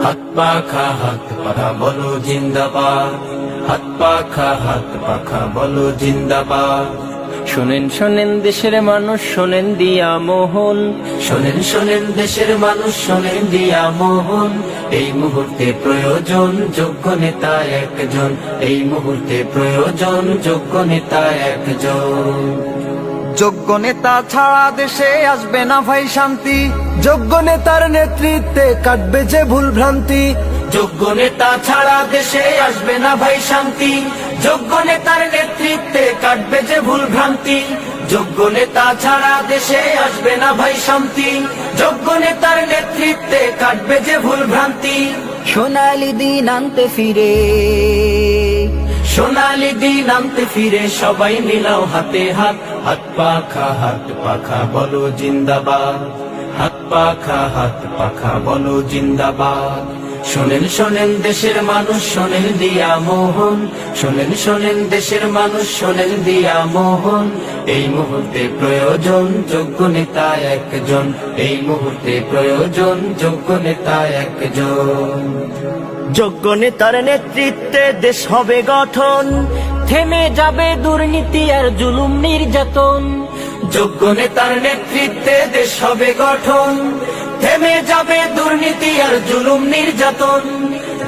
হাত পাখা বলো জিন্দাবাদ, হাত পাখা বলো জিন্দাবাদ। শোনেন শোনেন দেশের মানুষ, শোনেন দিয়া মোহন, শোনেন শোনেন দেশের মানুষ, শোনেন দিয়া মোহন। এই মুহূর্তে প্রয়োজন যোগ্য নেতা একজন, এই মুহূর্তে প্রয়োজন যোগ্য নেতা একজন। যোগ্য নেতা ছাড়া দেশে আসবে না ভাই শান্তি, যোগ্য নেতার নেতৃত্বে কাটবে যে ভুল ভ্রান্তি। যোগ্য নেতা ছাড়া দেশে আসবে না ভাই শান্তি, যোগ্য নেতার নেতৃত্বে কাটবে যে ভুল ভ্রান্তি। যোগ্য নেতা ছাড়া দেশে আসবে না ভাই শান্তি, যোগ্য নেতার নেতৃত্বে কাটবে যে ভুল ভ্রান্তি। সোনালি দিন আনতে ফিরে, সোনালি দিন আনতে ফিরে সবাই মিলাও হাতে হাত, হাত পাখা বলো জিন্দাবাদ, হাত পাখা বলো জিন্দাবাদ। শোনেন শোনেন দেশের মানুষ, শোনেন দিয়া মোহন, শোনেন শোনেন দেশের মানুষ, শোনেন দিয়া মোহন। এই মুহূর্তে প্রয়োজন যোগ্য নেতা একজন, এই মুহূর্তে প্রয়োজন যোগ্য নেতা একজন। যোগ্য নেতার নেতৃত্বে দেশ হবে গঠন, থেমে যাবে দুর্নীতি আর জুলুম নির্যাতন। যোগ্য নেতার নেতৃত্বে দেশ হবে গঠন, থেমে যাবে দুর্নীতি আর জুলুম নির্যাতন।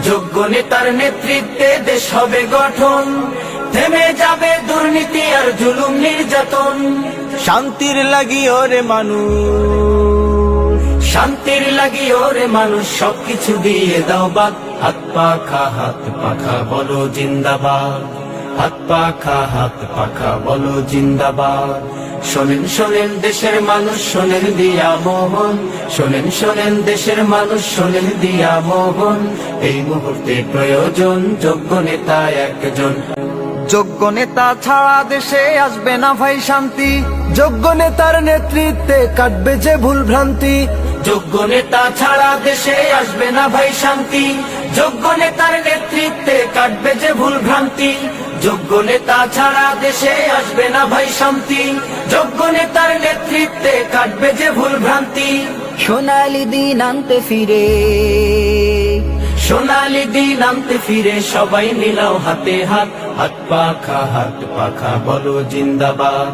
যোগ্য নেতার নেতৃত্বে দেশ হবে গঠন, থেমে যাবে দুর্নীতি আর জুলুম নির্যাতন। শান্তির লাগি ওরে মানুষ, শান্তির লাগি ওরে মানুষ, সবকিছু দিয়ে দাও বাদ। হাত পাখা বলো জিন্দাবাদ, হাত পাখা বলো জিন্দাবাদ। শোনেন শোনেন দেশের মানুষ, শোনেন দিয়া মোহন, শোনেন শোনেন দেশের মানুষ, শোনেন দিয়া মোহন। এই মুহূর্তে প্রয়োজন যোগ্য নেতা একজন। যোগ্য নেতা ছাড়া দেশে আসবে না ভাই শান্তি, যোগ্য নেতার নেতৃত্বে কাটবে যে ভুল ভ্রান্তি। যোগ্য নেতা ছাড়া দেশে আসবে না ভাই শান্তি, যোগ্য নেতার নেতৃত্বে কাটবে যে ভুল ভ্রান্তি। যোগ্য নেতা ছাড়া দেশে আসবে না ভাই শান্তি, যোগ্য নেতার নেতৃত্বে কাটবে যে ভুল ভ্রান্তি। সোনালি দিন আনতে ফিরে, সোনালি দিন আনতে ফিরে সবাই মিলাও হাতে হাত, হাত পাখা বলো জিন্দাবাদ,